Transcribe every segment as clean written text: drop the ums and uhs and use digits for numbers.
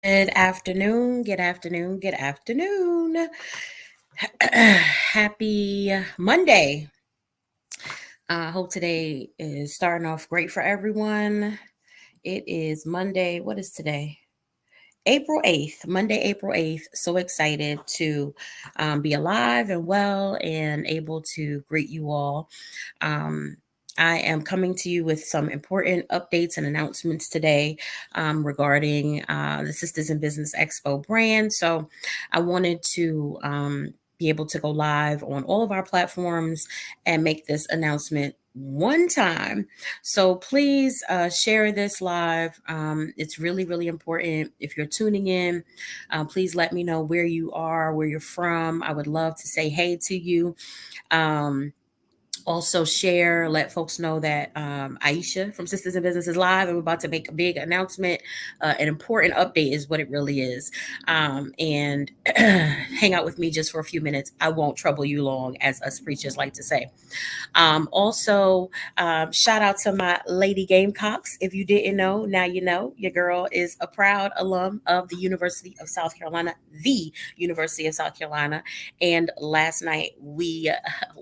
Good afternoon, good afternoon, good afternoon. Happy Monday. I hope today is starting off great for everyone. It is Monday. What is today? April 8th, Monday, April 8th. So excited to be alive and well and able to greet you all. Um, I am coming to you with some important updates and announcements today regarding the Sisters in Business Expo brand. So I wanted to be able to go live on all of our platforms and make this announcement one time. So please share this live. It's really, really important. If you're tuning in, please let me know where you are, where you're from. I would love to say hey to you. Um, Also share, let folks know that Aisha from Sisters in Business is live and we're about to make a big announcement. An important update is what it really is. And hang out with me just for a few minutes. I won't trouble you long, as us preachers like to say. Also, shout out to my Lady Gamecocks. If you didn't know, now you know. Your girl is a proud alum of the University of South Carolina, the University of South Carolina. And last night we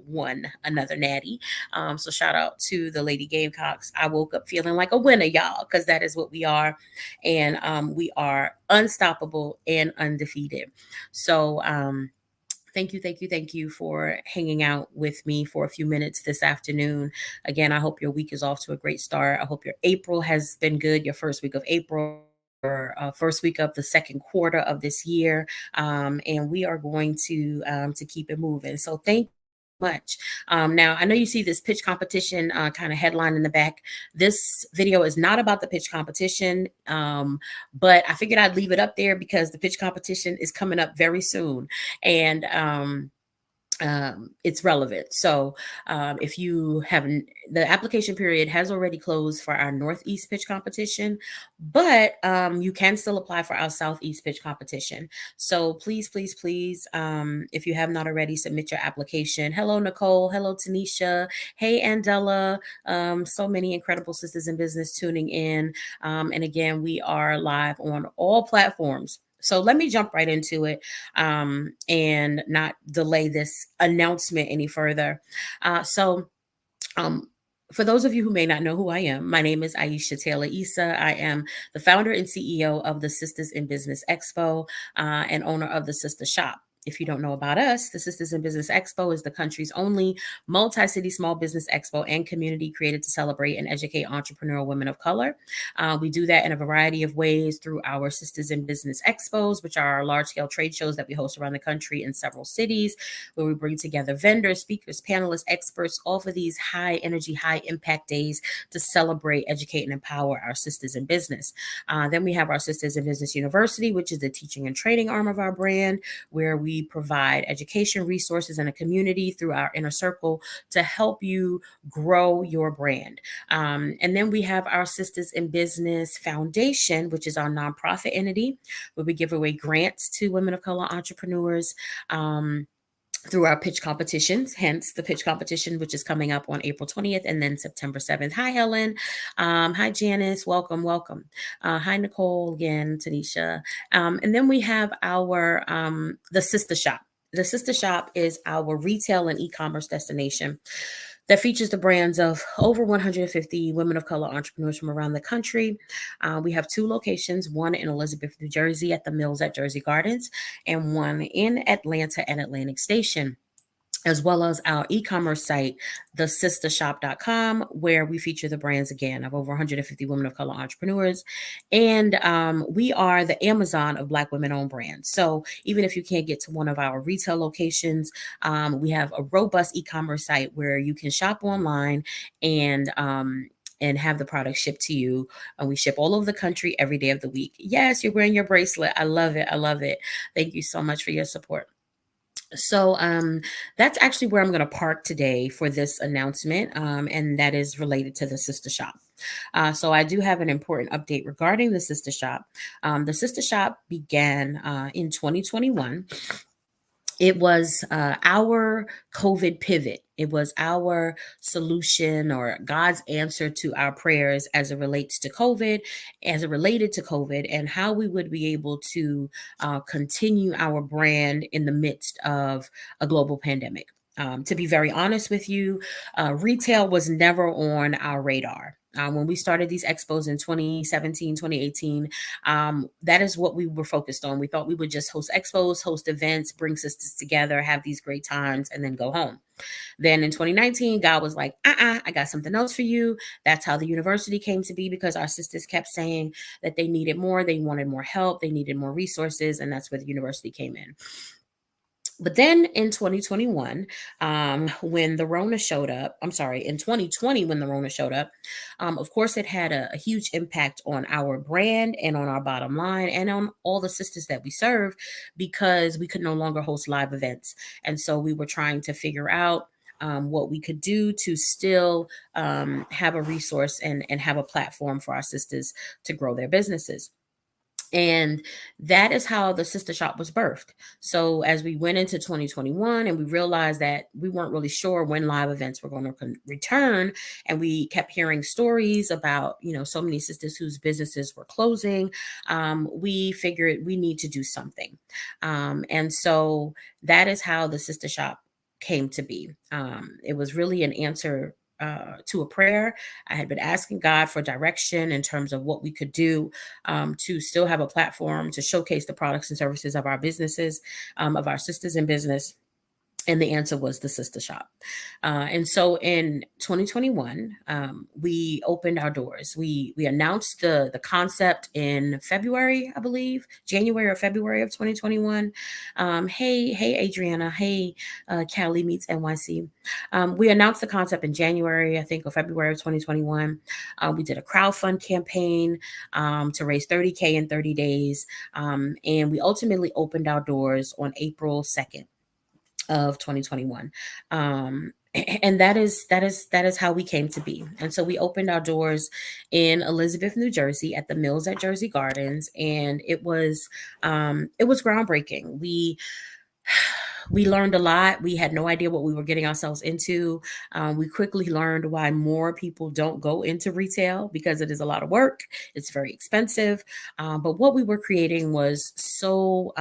won another natty. So shout out to the Lady Gamecocks. I woke up feeling like a winner, y'all, because that is what we are. And we are unstoppable and undefeated. So, thank you, thank you, thank you for hanging out with me for a few minutes this afternoon. Again, I hope your week is off to a great start. I hope your April has been good, your first week of April. Or first week of the second quarter of this year, and we are going to keep it moving. So thank you much. Now, I know you see this pitch competition kind of headline in the back. This video is not about the pitch competition, but I figured I'd leave it up there because the pitch competition is coming up very soon. And it's relevant. So if you haven't, the application period has already closed for our Northeast pitch competition, but you can still apply for our Southeast pitch competition. So please, please, please, if you have not already, submit your application. Hello, Nicole. Hello, Tanisha. Hey, Andella. So many incredible sisters in business tuning in. And again, we are live on all platforms. So let me jump right into it and not delay this announcement any further. So, um, for those of you who may not know who I am, my name is Aisha Taylor Issa. I am the founder and CEO of the Sisters in Business Expo and owner of the Sister Shop. If you don't know about us, the Sisters in Business Expo is the country's only multi city small business expo and community created to celebrate and educate entrepreneurial women of color. We do that in a variety of ways through our Sisters in Business Expos, which are our large scale trade shows that we host around the country in several cities, where we bring together vendors, speakers, panelists, experts, all for these high energy, high impact days to celebrate, educate, and empower our sisters in business. Then we have our Sisters in Business University, which is the teaching and training arm of our brand, where we provide education resources and a community through our inner circle to help you grow your brand. And then we have our Sisters in Business Foundation, which is our nonprofit entity, where we give away grants to women of color entrepreneurs. Through our pitch competitions, hence the pitch competition, which is coming up on April 20th and then September 7th. Hi, Helen. Hi, Janice. Welcome, welcome. Hi, Nicole again, Tanisha. And then we have our the Sister Shop. The Sister Shop is our retail and e-commerce destination that features the brands of over 150 women of color entrepreneurs from around the country. We have two locations, one in Elizabeth, New Jersey at the Mills at Jersey Gardens, and one in Atlanta at Atlantic Station, as well as our e-commerce site, thesistershop.com, where we feature the brands again of over 150 women of color entrepreneurs. And we are the Amazon of Black women-owned brands. So even if you can't get to one of our retail locations, we have a robust e-commerce site where you can shop online and have the product shipped to you. And we ship all over the country every day of the week. Yes, you're wearing your bracelet. I love it. I love it. Thank you so much for your support. So that's actually where I'm going to park today for this announcement, and that is related to the Sister Shop. So I do have an important update regarding the Sister Shop. The Sister Shop began in 2021. It was our COVID pivot. It was our solution or God's answer to our prayers as it relates to COVID, as it related to COVID, and how we would be able to continue our brand in the midst of a global pandemic. To be very honest with you, retail was never on our radar. When we started these expos in 2017, 2018, that is what we were focused on. We thought we would just host expos, host events, bring sisters together, have these great times, and then go home. Then in 2019, God was like, I got something else for you. That's how the university came to be, because our sisters kept saying that they needed more, they wanted more help, they needed more resources, and that's where the university came in. But then in 2021, when the Rona showed up, I'm sorry, in 2020, when the Rona showed up, of course, it had a huge impact on our brand and on our bottom line and on all the sisters that we serve, because we could no longer host live events. And so we were trying to figure out what we could do to still have a resource and have a platform for our sisters to grow their businesses. And that is how the sister shop was birthed. So as we went into 2021 and we realized that we weren't really sure when live events were going to return, and we kept hearing stories about, so many sisters whose businesses were closing, we figured we need to do something. And so that is how the sister shop came to be. It was really an answer to a prayer. I had been asking God for direction in terms of what we could do to still have a platform to showcase the products and services of our businesses, of our sisters in business. And the answer was the sister shop. And so in 2021, we opened our doors. We announced the concept in February, I believe, January or February of 2021. Hey, Adriana. Hey, Cali Meets NYC. We announced the concept in January, I think, or February of 2021. We did a crowdfund campaign to raise 30K in 30 days. And we ultimately opened our doors on April 2nd of 2021. And that is how we came to be. And so we opened our doors in Elizabeth, New Jersey, at the Mills at Jersey Gardens, and it was groundbreaking. We learned a lot. We had no idea what we were getting ourselves into. We quickly learned why more people don't go into retail, because it is a lot of work. It's very expensive. But what we were creating was so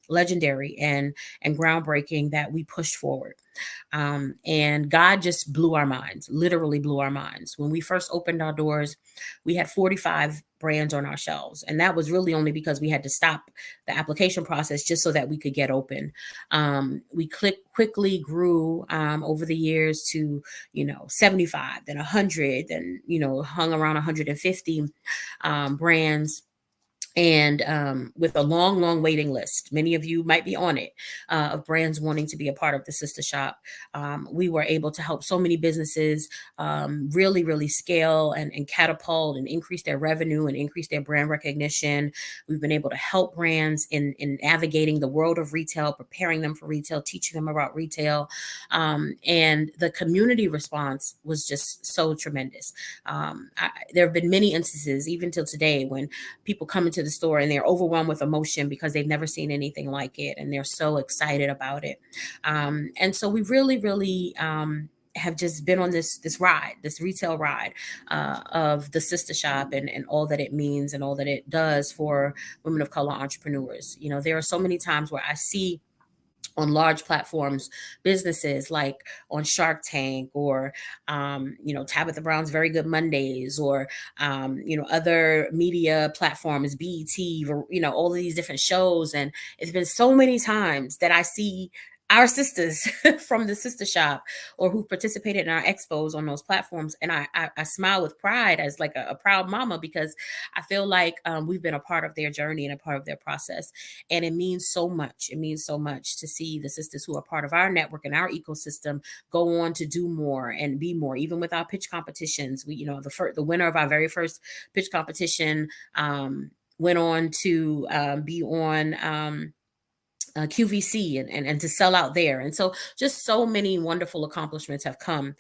legendary and groundbreaking that we pushed forward. And God just blew our minds, literally blew our minds. When we first opened our doors, we had 45 brands on our shelves. And that was really only because we had to stop the application process just so that we could get open. We quickly grew over the years to, 75, then 100, then, hung around 150 brands, and with a long waiting list. Many of you might be on it, of brands wanting to be a part of the sister shop. We were able to help so many businesses really scale and catapult and increase their revenue and increase their brand recognition. We've been able to help brands in navigating the world of retail, preparing them for retail, teaching them about retail. And the community response was just so tremendous. There have been many instances, even till today, when people come into the store and they're overwhelmed with emotion because they've never seen anything like it, and they're so excited about it. And so we really have just been on this ride, this retail ride, of the sister shop, and all that it means and all that it does for women of color entrepreneurs. There are so many times where I see on large platforms businesses like on Shark Tank, or Tabitha Brown's Very Good Mondays, or other media platforms, BET, or all of these different shows. And it's been so many times that I see our sisters from the sister shop, or who participated in our expos on those platforms, and I smile with pride, as like a proud mama, because I feel like we've been a part of their journey and a part of their process. And it means so much. It means so much to see the sisters who are part of our network and our ecosystem go on to do more and be more. Even with our pitch competitions, we, the winner of our very first pitch competition went on to be on QVC, and to sell out there. And so just so many wonderful accomplishments have come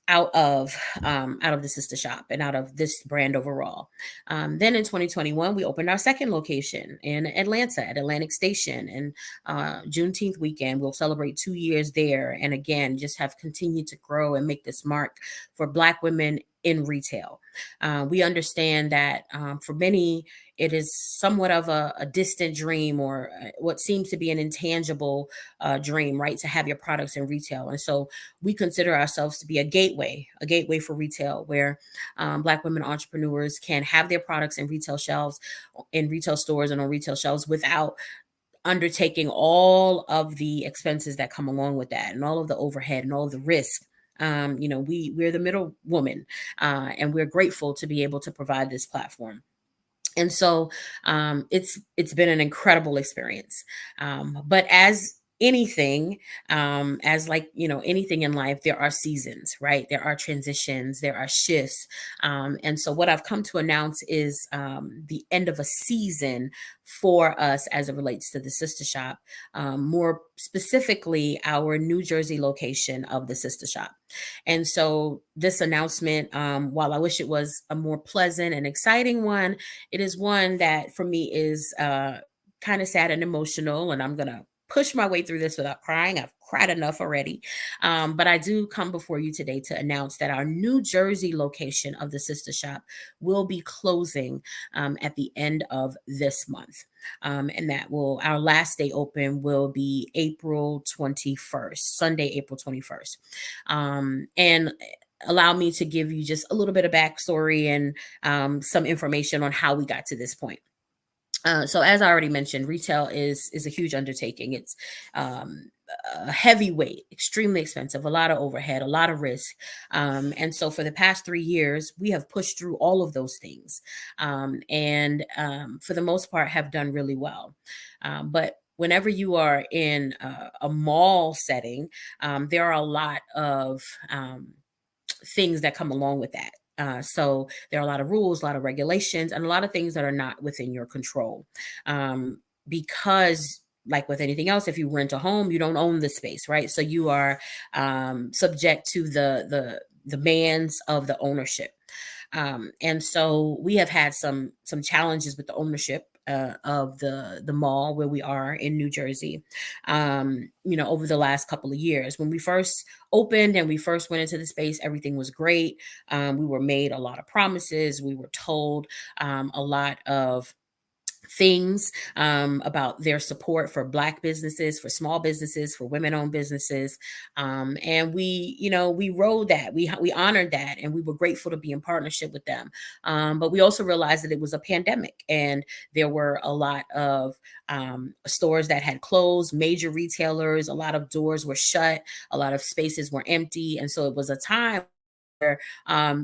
out of the sister shop and out of this brand overall. Then in 2021, we opened our second location in Atlanta at Atlantic Station, and Juneteenth weekend we'll celebrate 2 years there. And again, just have continued to grow and make this mark for Black women in retail. We understand that for many, it is somewhat of a distant dream, or what seems to be an intangible dream, right? To have your products in retail. And so we consider ourselves to be a gateway for retail, where Black women entrepreneurs can have their products in retail shelves, in retail stores, and on retail shelves without undertaking all of the expenses that come along with that, and all of the overhead and all of the risk. We're the middle woman, and we're grateful to be able to provide this platform. And so it's been an incredible experience. But as like anything in life, there are seasons, right? There are transitions, there are shifts. And so what I've come to announce is the end of a season for us as it relates to the sister shop, more specifically our New Jersey location of the sister shop. And so this announcement, while I wish it was a more pleasant and exciting one, it is one that for me is kind of sad and emotional. And I'm going to push my way through this without crying. I've cried enough already. But I do come before you today to announce that our New Jersey location of the sister shop will be closing at the end of this month. And our last day open will be April 21st, Sunday, April 21st. And allow me to give you just a little bit of backstory and some information on how we got to this point. So as I already mentioned, retail is a huge undertaking. It's a heavy weight, extremely expensive, a lot of overhead, a lot of risk. And so for the past 3 years, we have pushed through all of those things, and for the most part have done really well. But whenever you are in a mall setting, there are a lot of things that come along with that. So there are a lot of rules, a lot of regulations, and a lot of things that are not within your control. Because, like with anything else, if you rent a home, you don't own the space, right? So you are subject to the demands of the ownership. And so we have had some challenges with the ownership of the mall where we are in New Jersey. Over the last couple of years, when we first opened and we first went into the space, everything was great. We were made a lot of promises. We were told a lot of things about their support for Black businesses, for small businesses, for women-owned businesses, and we rode that, we honored that, and we were grateful to be in partnership with them. But we also realized that it was a pandemic, and there were a lot of stores that had closed, major retailers, a lot of doors were shut, a lot of spaces were empty, and so it was a time where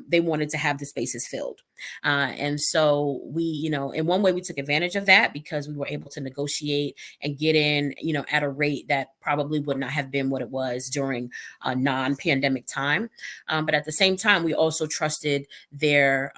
they wanted to have the spaces filled. And so in one way, we took advantage of that because we were able to negotiate and get in, at a rate that probably would not have been what it was during a non-pandemic time. But at the same time, we also trusted their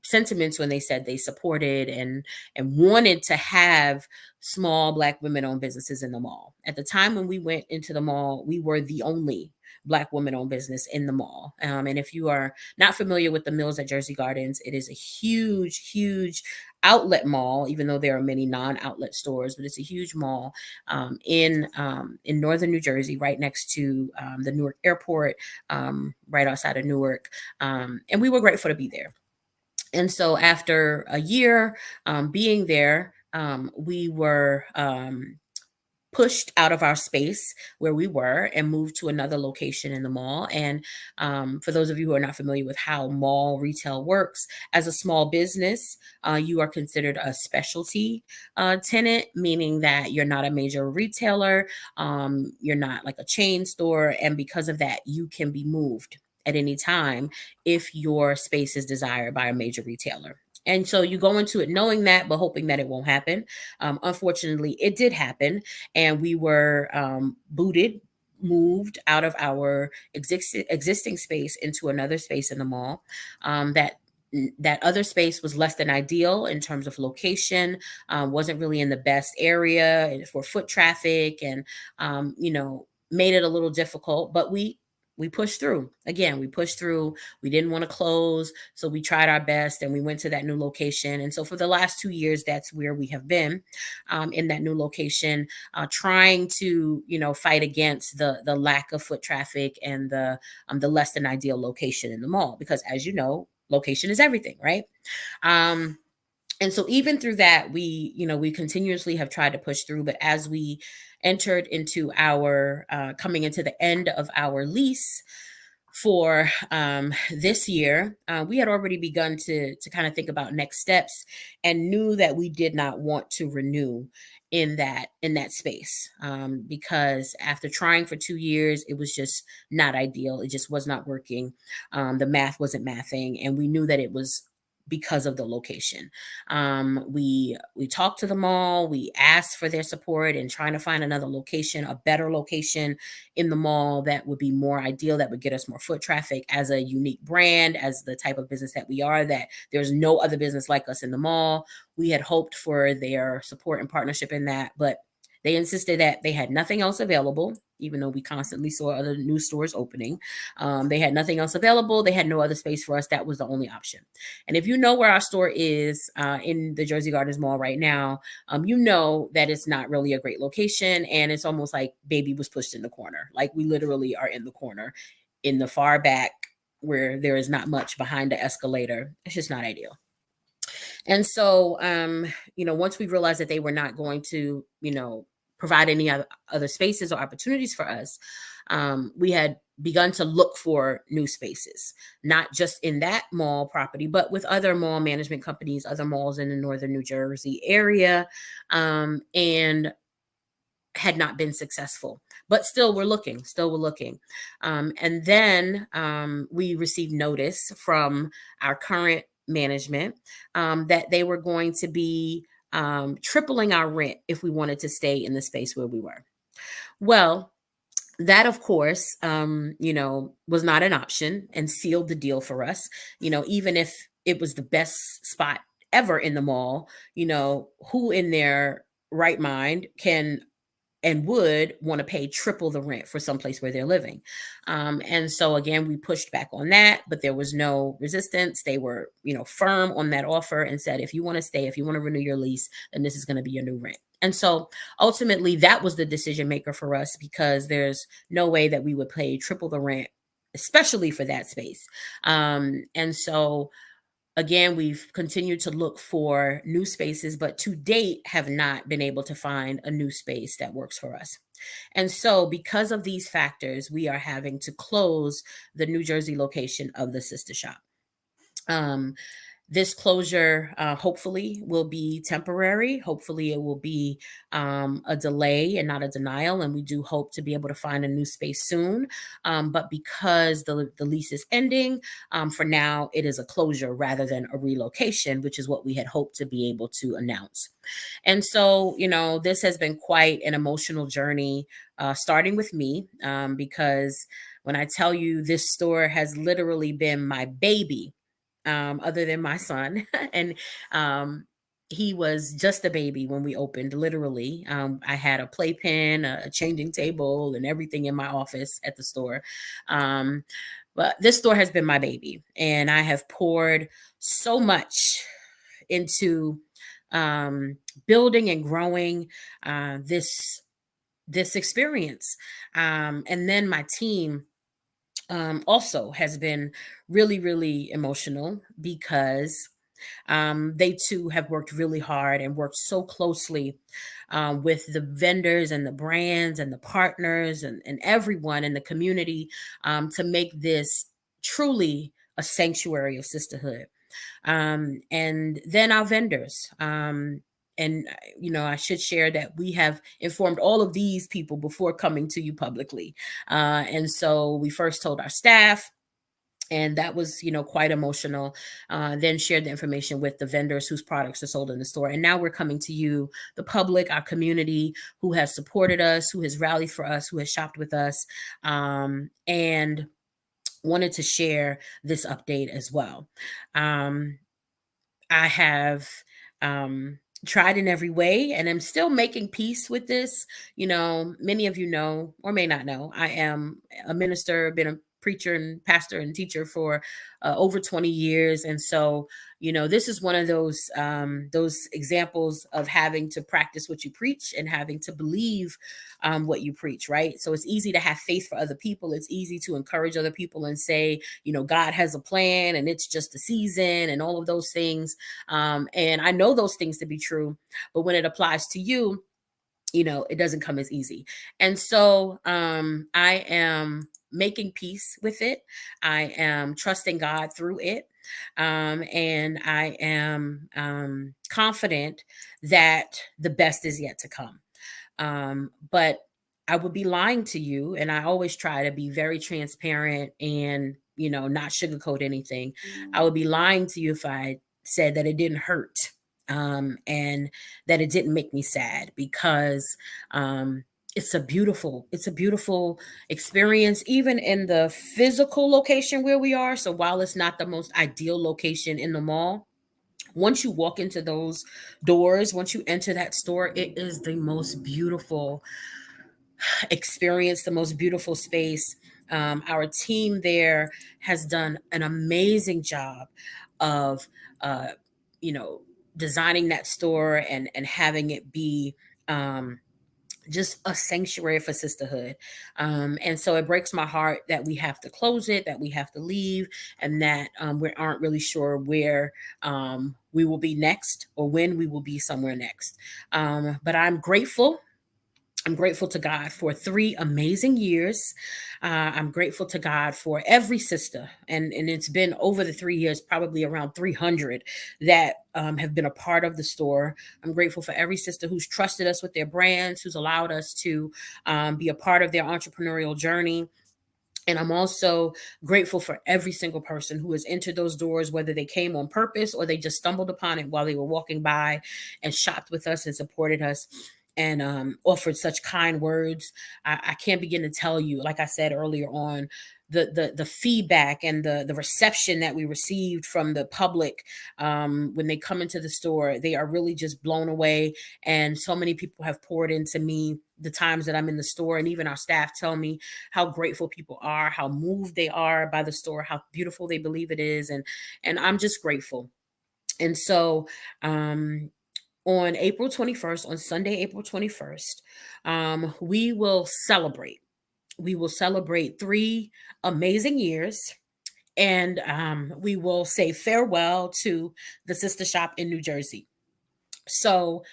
sentiments when they said they supported and wanted to have small Black women-owned businesses in the mall. At the time when we went into the mall, we were the only Black woman-owned business in the mall. And if you are not familiar with the Mills at Jersey Gardens, it is a huge, huge outlet mall, even though there are many non-outlet stores, but it's a huge mall in northern New Jersey, right next to the Newark Airport, right outside of Newark. And we were grateful to be there. And so after a year being there, we were pushed out of our space where we were and moved to another location in the mall. And for those of you who are not familiar with how mall retail works, as a small business, you are considered a specialty tenant, meaning that you're not a major retailer, you're not like a chain store. And because of that, you can be moved at any time if your space is desired by a major retailer. And so you go into it knowing that, but hoping that it won't happen. Unfortunately, it did happen, and we were moved out of our existing space into another space in the mall. That other space was less than ideal in terms of location, wasn't really in the best area for foot traffic, and made it a little difficult. But we we pushed through. Again, we pushed through. We didn't want to close, so we tried our best and we went to that new location. And so for the last 2 years, that's where we have been, in that new location, trying to, fight against the lack of foot traffic and the less than ideal location in the mall, because as you know, location is everything, right? Um, and so even through that, we continuously have tried to push through. But as we entered into our coming into the end of our lease for this year, we had already begun to kind of think about next steps, and knew that we did not want to renew in that space, because after trying for 2 years, it was just not ideal. It just was not working. The math wasn't mathing, and we knew that it was because of the location. We talked to the mall. We asked for their support in trying to find another location, a better location in the mall that would be more ideal, that would get us more foot traffic as a unique brand, as the type of business that we are, that there's no other business like us in the mall. We had hoped for their support and partnership in that, but they insisted that they had nothing else available, even though we constantly saw other new stores opening. They had nothing else available. They had no other space for us. That was the only option. And if you know where our store is, in the Jersey Gardens Mall right now, you know that it's not really a great location. And it's almost like baby was pushed in the corner. Like, we literally are in the corner, in the far back, where there is not much behind the escalator. It's just not ideal. And so, once we realized that they were not going to, provide any other spaces or opportunities for us, we had begun to look for new spaces, not just in that mall property, but with other mall management companies, other malls in the northern New Jersey area, and had not been successful. But still we're looking. And then we received notice from our current management, that they were going to be tripling our rent if we wanted to stay in the space where we were. Well, that, of course, was not an option and sealed the deal for us. Even if it was the best spot ever in the mall, who in their right mind can and would want to pay triple the rent for some place where they're living. And so again, we pushed back on that, but there was no resistance. They were, firm on that offer and said, if you want to stay, if you want to renew your lease, then this is going to be your new rent. And so ultimately, that was the decision maker for us, because there's no way that we would pay triple the rent, especially for that space. And so again, we've continued to look for new spaces, but to date have not been able to find a new space that works for us. And so, because of these factors, we are having to close the New Jersey location of the sister shop. Um, this closure, hopefully, will be temporary. Hopefully, it will be a delay and not a denial. And we do hope to be able to find a new space soon. But because the lease is ending, for now, it is a closure rather than a relocation, which is what we had hoped to be able to announce. And so, this has been quite an emotional journey, starting with me, because when I tell you, this store has literally been my baby, other than my son. And he was just a baby when we opened, literally. I had a playpen, a changing table, and everything in my office at the store. Um, but this store has been my baby, and I have poured so much into building and growing this experience. And then my team also has been really, really emotional, because they too have worked really hard and worked so closely with the vendors and the brands and the partners and everyone in the community, to make this truly a sanctuary of sisterhood. And then our vendors. And I should share that we have informed all of these people before coming to you publicly. And so we first told our staff, and that was quite emotional. Then shared the information with the vendors whose products are sold in the store, and now we're coming to you, the public, our community, who has supported us, who has rallied for us, who has shopped with us, and wanted to share this update as well. I have tried in every way, and I'm still making peace with this. Many of you know or may not know, I am a minister, been a preacher and pastor and teacher for over 20 years. And so, this is one of those examples of having to practice what you preach and having to believe what you preach, right? So it's easy to have faith for other people. It's easy to encourage other people and say, God has a plan and it's just a season and all of those things. And I know those things to be true, but when it applies to you, it doesn't come as easy. And so I am making peace with it. I am trusting God through it. And I am confident that the best is yet to come. But I would be lying to you, and I always try to be very transparent and, not sugarcoat anything. I would be lying to you if I said that it didn't hurt, and that it didn't make me sad, because it's a beautiful experience, even in the physical location where we are. So while it's not the most ideal location in the mall, once you walk into those doors, once you enter that store, it is the most beautiful experience, the most beautiful space. Our team there has done an amazing job of, uh, you know, designing that store and having it be um, just a sanctuary for sisterhood. And so it breaks my heart that we have to close it, that we have to leave, and that we aren't really sure where we will be next or when we will be somewhere next. But I'm grateful to God for 3 amazing years. I'm grateful to God for every sister, and it's been over the 3 years, probably around 300 that have been a part of the store. I'm grateful for every sister who's trusted us with their brands, who's allowed us to be a part of their entrepreneurial journey. And I'm also grateful for every single person who has entered those doors, whether they came on purpose or they just stumbled upon it while they were walking by and shopped with us and supported us and offered such kind words. I can't begin to tell you, like I said earlier on, the feedback and the reception that we received from the public when they come into the store. They are really just blown away. And so many people have poured into me the times that I'm in the store, and even our staff tell me how grateful people are, how moved they are by the store, how beautiful they believe it is, and I'm just grateful. And so um on April 21st, on Sunday, April 21st, we will celebrate. We will celebrate 3 amazing years, and we will say farewell to the sister shop in New Jersey. So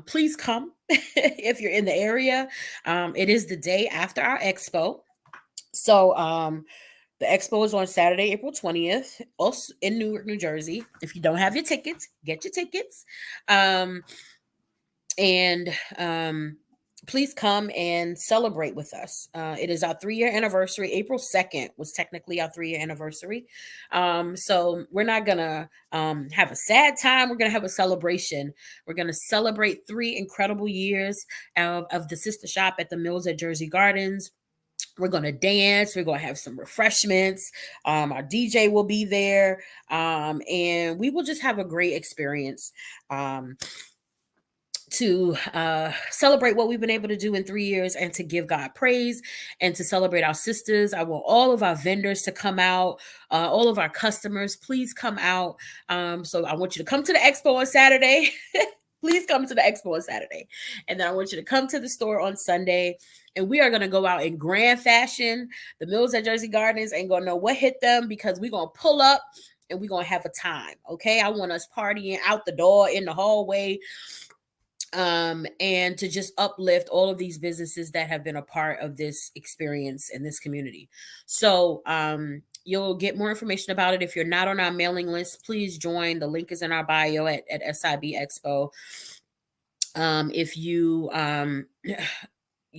please come if you're in the area. It is the day after our expo. So the expo is on Saturday, April 20th, also in Newark, New Jersey. If you don't have your tickets, get your tickets. Um, and please come and celebrate with us. It is our 3 year anniversary. April 2nd was technically our 3 year anniversary. So we're not going to have a sad time. We're going to have a celebration. We're going to celebrate 3 incredible years of the sister shop at the Mills at Jersey Gardens. We're going to dance. We're going to have some refreshments. Our DJ will be there. And we will just have a great experience. To celebrate what we've been able to do in 3 years, and to give God praise, and to celebrate our sisters. I want all of our vendors to come out, all of our customers, please come out. So I want you to come to the expo on Saturday. Please come to the expo on Saturday. And then I want you to come to the store on Sunday. And we are going to go out in grand fashion. The Mills at Jersey Gardens ain't going to know what hit them, because we're going to pull up and we're going to have a time. Okay. I want us partying out the door, in the hallway, and to just uplift all of these businesses that have been a part of this experience in this community. So you'll get more information about it. If you're not on our mailing list, please join. The link is in our bio at SIB Expo. If you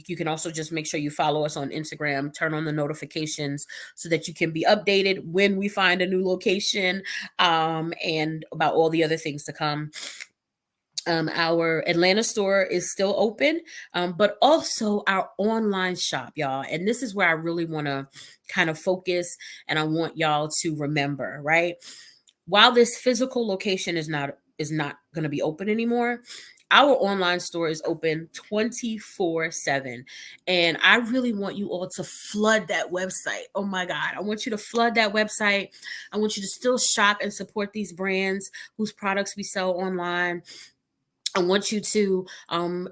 you can also just make sure you follow us on Instagram, turn on the notifications so that you can be updated when we find a new location, and about all the other things to come. Our Atlanta store is still open, but also our online shop, y'all. And this is where I really want to kind of focus, and I want y'all to remember, right? While this physical location is not is not going to be open anymore, our online store is open 24/7. And I really want you all to flood that website. Oh my God. I want you to flood that website. I want you to still shop and support these brands whose products we sell online. I want you to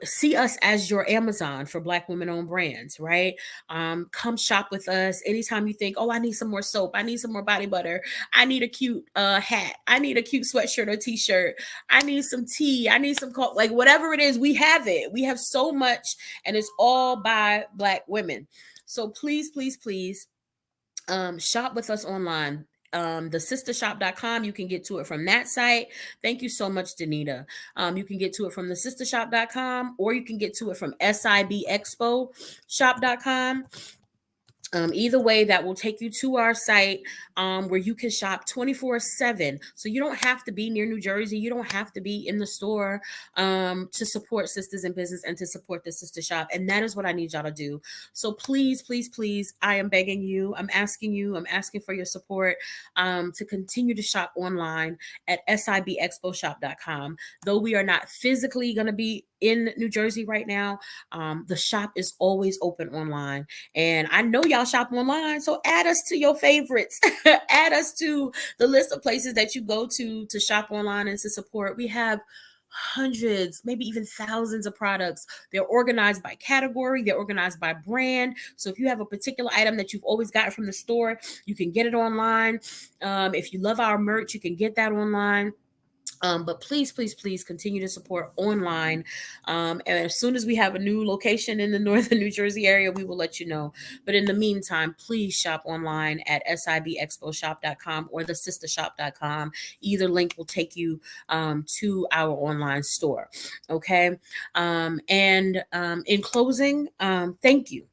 see us as your Amazon for Black women owned brands, right? Come shop with us anytime you think, oh, I need some more soap. I need some more body butter. I need a cute hat. I need a cute sweatshirt or t shirt. I need some tea. I need some coffee. Like whatever it is, we have it. We have so much, and it's all by Black women. So please, please, please shop with us online. The sistershop.com, you can get to it from that site. Thank you so much, Danita. You can get to it from the sistershop.com, or you can get to it from sibexposhop.com. Either way, that will take you to our site where you can shop 24/7. So you don't have to be near New Jersey. You don't have to be in the store to support Sisters in Business and to support the Sister Shop. And that is what I need y'all to do. So please, please, please, I am begging you. I'm asking for your support to continue to shop online at sibexposhop.com. Though we are not physically going to be in New Jersey right now, the shop is always open online. And I know y'all shop online, so add us to your favorites. Add us to the list of places that you go to shop online and to support. We have hundreds, maybe even thousands of products. They're organized by category, they're organized by brand. So if you have a particular item that you've always gotten from the store, you can get it online. If you love our merch, you can get that online. But please, please, please continue to support online. And as soon as we have a new location in the northern New Jersey area, we will let you know. But in the meantime, please shop online at sibexposhop.com or thesistershop.com. Either link will take you to our online store. Okay. In closing, thank you.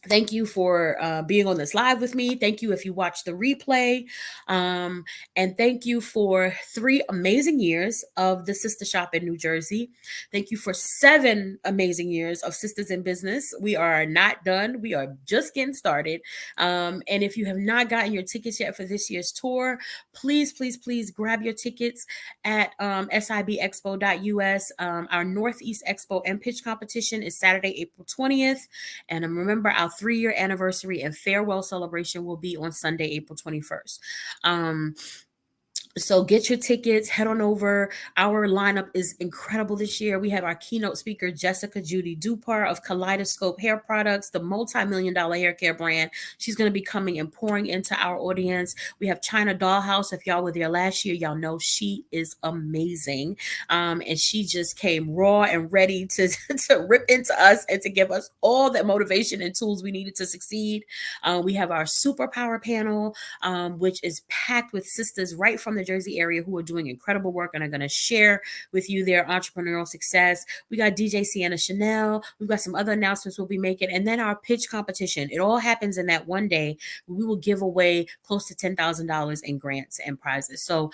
Thank you for being on this live with me. Thank you if you watch the replay. And thank you for 3 amazing years of the Sister Shop in New Jersey. Thank you for 7 amazing years of Sisters in Business. We are not done. We are just getting started. And if you have not gotten your tickets yet for this year's tour, please, please, please grab your tickets at sibexpo.us. Our Northeast Expo and Pitch competition is Saturday, April 20th. And remember, our 3-year anniversary and farewell celebration will be on Sunday, April 21st. So get your tickets, head on over. Our lineup is incredible this year. We have our keynote speaker, Jessica Judy Dupar of Kaleidoscope Hair Products, the multi-million-dollar hair care brand. She's going to be coming and pouring into our audience. We have China Dollhouse. If y'all were there last year, y'all know she is amazing. And she just came raw and ready to, to rip into us and to give us all that motivation and tools we needed to succeed. We have our superpower panel, which is packed with sisters right from the Jersey area who are doing incredible work and are going to share with you their entrepreneurial success. We got DJ Sienna Chanel. We've got some other announcements we'll be making. And then our pitch competition. It all happens in that one day. We will give away close to $10,000 in grants and prizes. So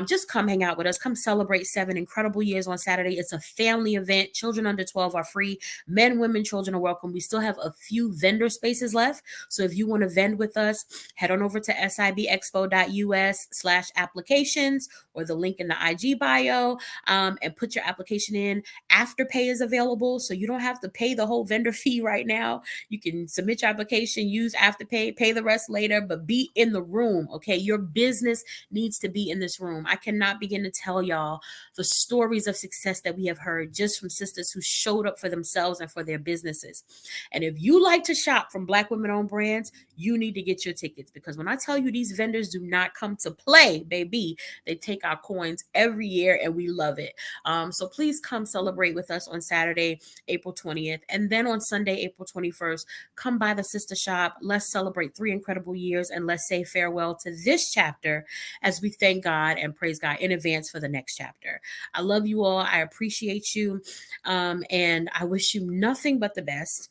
just come hang out with us. Come celebrate 7 incredible years on Saturday. It's a family event. Children under 12 are free. Men, women, children are welcome. We still have a few vendor spaces left. So if you want to vend with us, head on over to sibexpo.us/applications or the link in the IG bio and put your application in. Afterpay is available, so you don't have to pay the whole vendor fee right now. You can submit your application, use Afterpay, pay the rest later, but be in the room, okay? Your business needs to be in this room. I cannot begin to tell y'all the stories of success that we have heard just from sisters who showed up for themselves and for their businesses. And if you like to shop from Black women-owned brands, you need to get your tickets, because when I tell you these vendors do not come to play, baby, they take our coins every year and we love it. So please come celebrate with us on Saturday, April 20th. And then on Sunday, April 21st, come by the Sister Shop. Let's celebrate 3 incredible years and let's say farewell to this chapter as we thank God and praise God in advance for the next chapter. I love you all. I appreciate you. And I wish you nothing but the best.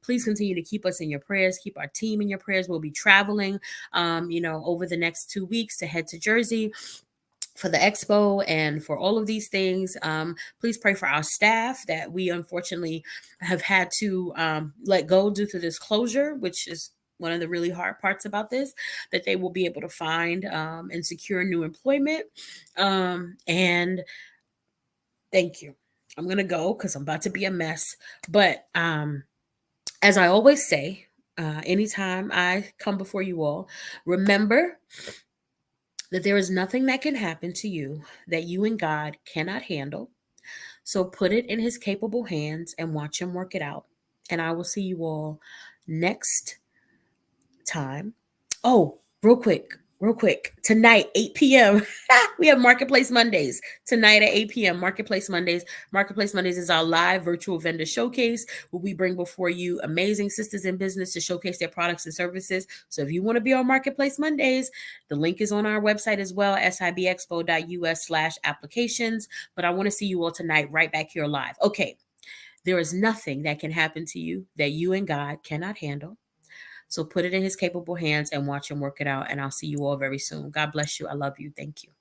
Please continue to keep us in your prayers. Keep our team in your prayers. We'll be traveling, over the next 2 weeks to head to Jersey for the expo and for all of these things. Please pray for our staff that we unfortunately have had to let go due to this closure, which is one of the really hard parts about this, that they will be able to find and secure new employment. And thank you. I'm going to go because I'm about to be a mess. But as I always say, anytime I come before you all, remember that there is nothing that can happen to you that you and God cannot handle. So put it in his capable hands and watch him work it out. And I will see you all next time. Oh, real quick. Tonight, 8 p.m. we have Marketplace Mondays. Tonight at 8 p.m. Marketplace Mondays. Marketplace Mondays is our live virtual vendor showcase where we bring before you amazing sisters in business to showcase their products and services. So if you want to be on Marketplace Mondays, the link is on our website as well, sibexpo.us/applications. But I want to see you all tonight right back here live. Okay. There is nothing that can happen to you that you and God cannot handle. So put it in his capable hands and watch him work it out. And I'll see you all very soon. God bless you. I love you. Thank you.